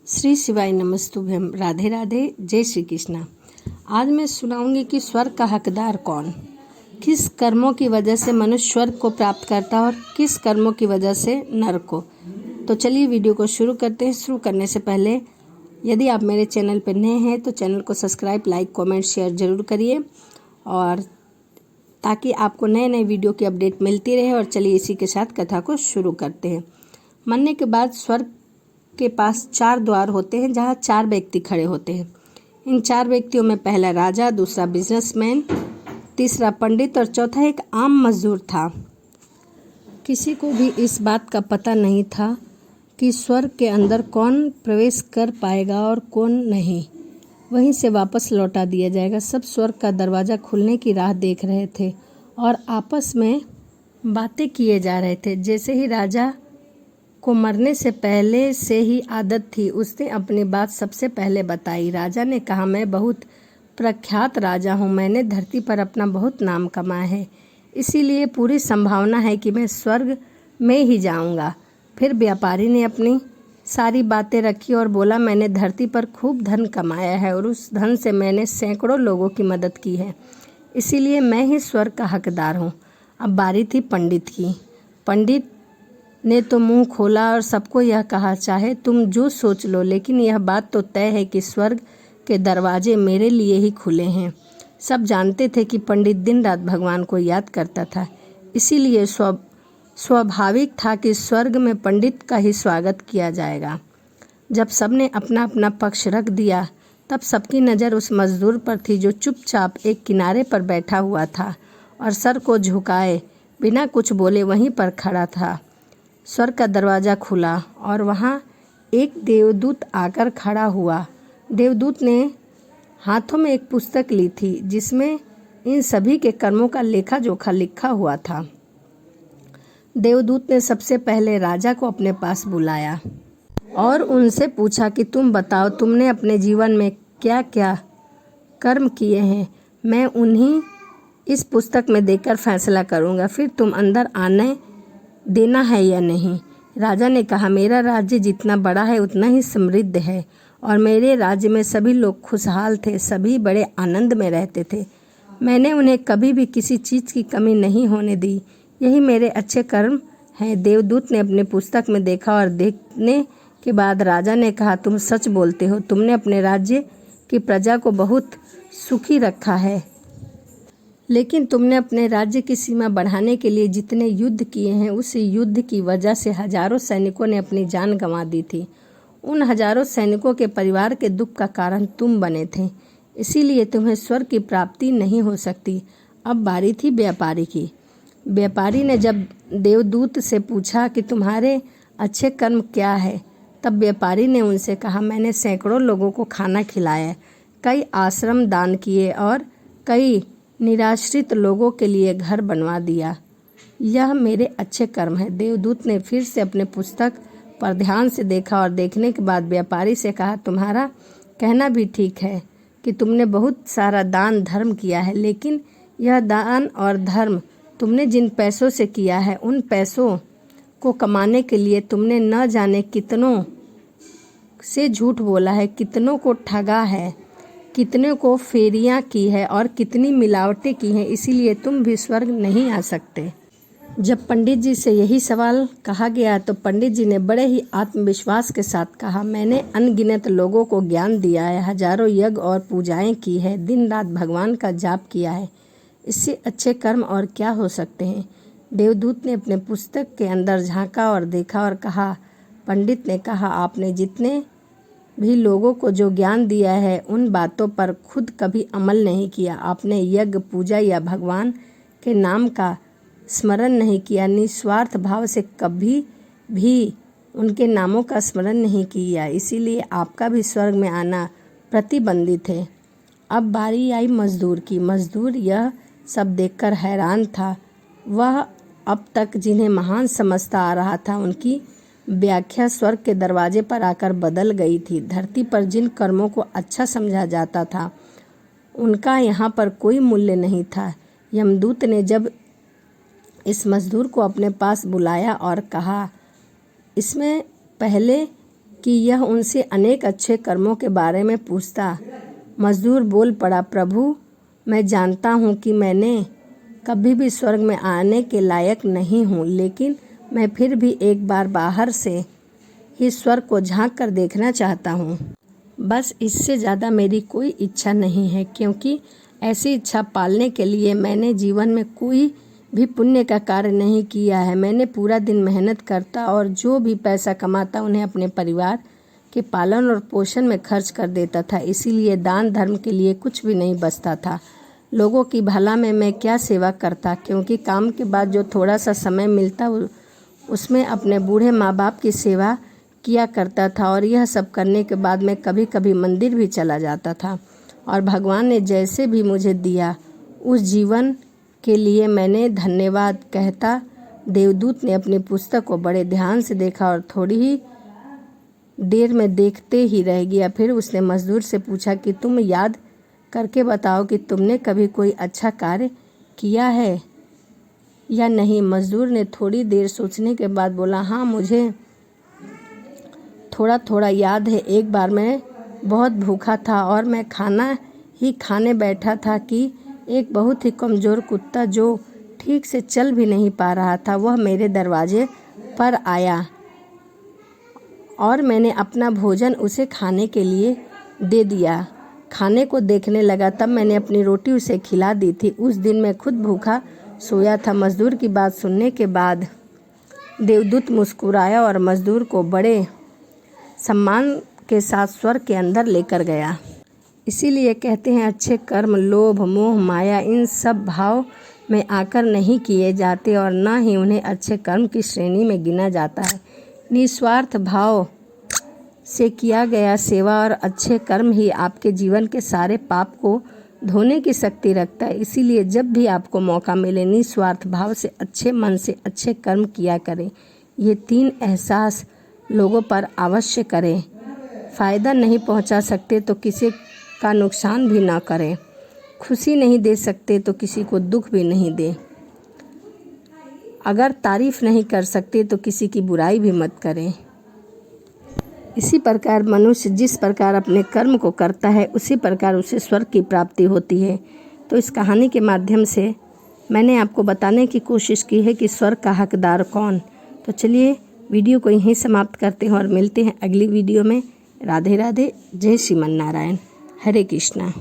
श्री शिवाय नमस्तुभ्यम। राधे राधे। जय श्री कृष्णा। आज मैं सुनाऊंगी कि स्वर्ग का हकदार कौन, किस कर्मों की वजह से मनुष्य स्वर्ग को प्राप्त करता है और किस कर्मों की वजह से नरक को। तो चलिए वीडियो को शुरू करते हैं। शुरू करने से पहले यदि आप मेरे चैनल पर नए हैं तो चैनल को सब्सक्राइब, लाइक, कमेंट, शेयर ज़रूर करिए, और ताकि आपको नए नए वीडियो की अपडेट मिलती रहे। और चलिए इसी के साथ कथा को शुरू करते हैं। मरने के बाद स्वर्ग के पास 4 द्वार होते हैं जहाँ 4 व्यक्ति खड़े होते हैं। इन 4 व्यक्तियों में पहला राजा, दूसरा बिजनेसमैन, तीसरा पंडित और चौथा एक आम मजदूर था। किसी को भी इस बात का पता नहीं था कि स्वर्ग के अंदर कौन प्रवेश कर पाएगा और कौन नहीं, वहीं से वापस लौटा दिया जाएगा। सब स्वर्ग का दरवाज़ा खुलने की राह देख रहे थे और आपस में बातें किए जा रहे थे। जैसे ही राजा को मरने से पहले से ही आदत थी, उसने अपनी बात सबसे पहले बताई। राजा ने कहा, मैं बहुत प्रख्यात राजा हूँ, मैंने धरती पर अपना बहुत नाम कमाया है, इसीलिए पूरी संभावना है कि मैं स्वर्ग में ही जाऊँगा। फिर व्यापारी ने अपनी सारी बातें रखी और बोला, मैंने धरती पर खूब धन कमाया है और उस धन से मैंने सैकड़ों लोगों की मदद की है, इसीलिए मैं ही स्वर्ग का हकदार हूँ। अब बारी थी पंडित की। पंडित ने तो मुंह खोला और सबको यह कहा, चाहे तुम जो सोच लो, लेकिन यह बात तो तय है कि स्वर्ग के दरवाजे मेरे लिए ही खुले हैं। सब जानते थे कि पंडित दिन रात भगवान को याद करता था, इसीलिए स्वाभाविक था कि स्वर्ग में पंडित का ही स्वागत किया जाएगा। जब सबने अपना अपना पक्ष रख दिया, तब सबकी नज़र उस मजदूर पर थी जो चुपचाप एक किनारे पर बैठा हुआ था और सर को झुकाए बिना कुछ बोले वहीं पर खड़ा था। स्वर्ग का दरवाज़ा खुला और वहाँ एक देवदूत आकर खड़ा हुआ। देवदूत ने हाथों में एक पुस्तक ली थी जिसमें इन सभी के कर्मों का लेखा जोखा लिखा हुआ था। देवदूत ने सबसे पहले राजा को अपने पास बुलाया और उनसे पूछा कि तुम बताओ, तुमने अपने जीवन में क्या क्या कर्म किए हैं। मैं उन्हीं इस पुस्तक में देखकर फैसला करूँगा, फिर तुम अंदर आने देना है या नहीं। राजा ने कहा, मेरा राज्य जितना बड़ा है उतना ही समृद्ध है और मेरे राज्य में सभी लोग खुशहाल थे, सभी बड़े आनंद में रहते थे। मैंने उन्हें कभी भी किसी चीज़ की कमी नहीं होने दी, यही मेरे अच्छे कर्म हैं। देवदूत ने अपनी पुस्तक में देखा और देखने के बाद राजा ने कहा, तुम सच बोलते हो, तुमने अपने राज्य की प्रजा को बहुत सुखी रखा है, लेकिन तुमने अपने राज्य की सीमा बढ़ाने के लिए जितने युद्ध किए हैं, उस युद्ध की वजह से हजारों सैनिकों ने अपनी जान गंवा दी थी। उन हजारों सैनिकों के परिवार के दुख का कारण तुम बने थे, इसीलिए तुम्हें स्वर्ग की प्राप्ति नहीं हो सकती। अब बारी थी व्यापारी की। व्यापारी ने जब देवदूत से पूछा कि तुम्हारे अच्छे कर्म क्या है, तब व्यापारी ने उनसे कहा, मैंने सैकड़ों लोगों को खाना खिलाया, कई आश्रम दान किए और कई निराश्रित लोगों के लिए घर बनवा दिया, यह मेरे अच्छे कर्म है। देवदूत ने फिर से अपने पुस्तक पर ध्यान से देखा और देखने के बाद व्यापारी से कहा, तुम्हारा कहना भी ठीक है कि तुमने बहुत सारा दान धर्म किया है, लेकिन यह दान और धर्म तुमने जिन पैसों से किया है, उन पैसों को कमाने के लिए तुमने न जाने कितनों से झूठ बोला है, कितनों को ठगा है, कितने को फेरियां की है और कितनी मिलावटें की हैं, इसीलिए तुम भी स्वर्ग नहीं आ सकते। जब पंडित जी से यही सवाल कहा गया तो पंडित जी ने बड़े ही आत्मविश्वास के साथ कहा, मैंने अनगिनत लोगों को ज्ञान दिया है, हजारों यज्ञ और पूजाएं की है, दिन रात भगवान का जाप किया है, इससे अच्छे कर्म और क्या हो सकते हैं। देवदूत ने अपने पुस्तक के अंदर झांका और देखा और कहा, पंडित ने कहा, आपने जितने भी लोगों को जो ज्ञान दिया है, उन बातों पर खुद कभी अमल नहीं किया। आपने यज्ञ, पूजा या भगवान के नाम का स्मरण नहीं किया, निस्वार्थ भाव से कभी भी उनके नामों का स्मरण नहीं किया, इसीलिए आपका भी स्वर्ग में आना प्रतिबंधित है। अब बारी आई मजदूर की। मजदूर यह सब देखकर हैरान था। वह अब तक जिन्हें महान समझता आ रहा था, उनकी व्याख्या स्वर्ग के दरवाजे पर आकर बदल गई थी। धरती पर जिन कर्मों को अच्छा समझा जाता था, उनका यहाँ पर कोई मूल्य नहीं था। यमदूत ने जब इस मजदूर को अपने पास बुलाया और कहा, इसमें पहले कि यह उनसे अनेक अच्छे कर्मों के बारे में पूछता। मजदूर बोल पड़ा, प्रभु, मैं जानता हूँ कि मैंने कभी भी स्वर्ग में आने के लायक नहीं हूँ, लेकिन मैं फिर भी एक बार बाहर से ही स्वर्ग को झांक कर देखना चाहता हूँ। बस इससे ज़्यादा मेरी कोई इच्छा नहीं है, क्योंकि ऐसी इच्छा पालने के लिए मैंने जीवन में कोई भी पुण्य का कार्य नहीं किया है। मैंने पूरा दिन मेहनत करता और जो भी पैसा कमाता उन्हें अपने परिवार के पालन और पोषण में खर्च कर देता था। इसीलिए दान धर्म के लिए कुछ भी नहीं बचता था। लोगों की भला में मैं क्या सेवा करता, क्योंकि काम के बाद जो थोड़ा सा समय मिलता उसमें अपने बूढ़े माँ बाप की सेवा किया करता था। और यह सब करने के बाद मैं कभी कभी मंदिर भी चला जाता था। और भगवान ने जैसे भी मुझे दिया उस जीवन के लिए मैंने धन्यवाद कहता। देवदूत ने अपनी पुस्तक को बड़े ध्यान से देखा और थोड़ी ही देर में देखते ही रह गया। फिर उसने मजदूर से पूछा कि तुम याद करके बताओ कि तुमने कभी कोई अच्छा कार्य किया है या नहीं। मजदूर ने थोड़ी देर सोचने के बाद बोला, हाँ, मुझे थोड़ा थोड़ा याद है। एक बार मैं बहुत भूखा था और मैं खाना ही खाने बैठा था कि एक बहुत ही कमज़ोर कुत्ता जो ठीक से चल भी नहीं पा रहा था, वह मेरे दरवाजे पर आया और मैंने अपना भोजन उसे खाने के लिए दे दिया। खाने को देखने लगा, तब मैंने अपनी रोटी उसे खिला दी थी। उस दिन मैं खुद भूखा सोया था। मजदूर की बात सुनने के बाद देवदूत मुस्कुराया और मजदूर को बड़े सम्मान के साथ स्वर्ग के अंदर लेकर गया। इसीलिए कहते हैं, अच्छे कर्म लोभ मोह माया इन सब भाव में आकर नहीं किए जाते और न ही उन्हें अच्छे कर्म की श्रेणी में गिना जाता है। निस्वार्थ भाव से किया गया सेवा और अच्छे कर्म ही आपके जीवन के सारे पाप को धोने की शक्ति रखता है। इसीलिए जब भी आपको मौका मिले, निस्वार्थ भाव से अच्छे मन से अच्छे कर्म किया करें। ये 3 एहसास लोगों पर अवश्य करें। फ़ायदा नहीं पहुंचा सकते तो किसी का नुकसान भी ना करें। खुशी नहीं दे सकते तो किसी को दुख भी नहीं दें। अगर तारीफ़ नहीं कर सकते तो किसी की बुराई भी मत करें। इसी प्रकार मनुष्य जिस प्रकार अपने कर्म को करता है, उसी प्रकार उसे स्वर्ग की प्राप्ति होती है। तो इस कहानी के माध्यम से मैंने आपको बताने की कोशिश की है कि स्वर्ग का हकदार कौन। तो चलिए वीडियो को यहीं समाप्त करते हैं और मिलते हैं अगली वीडियो में। राधे राधे। जय श्रीमन नारायण। हरे कृष्णा।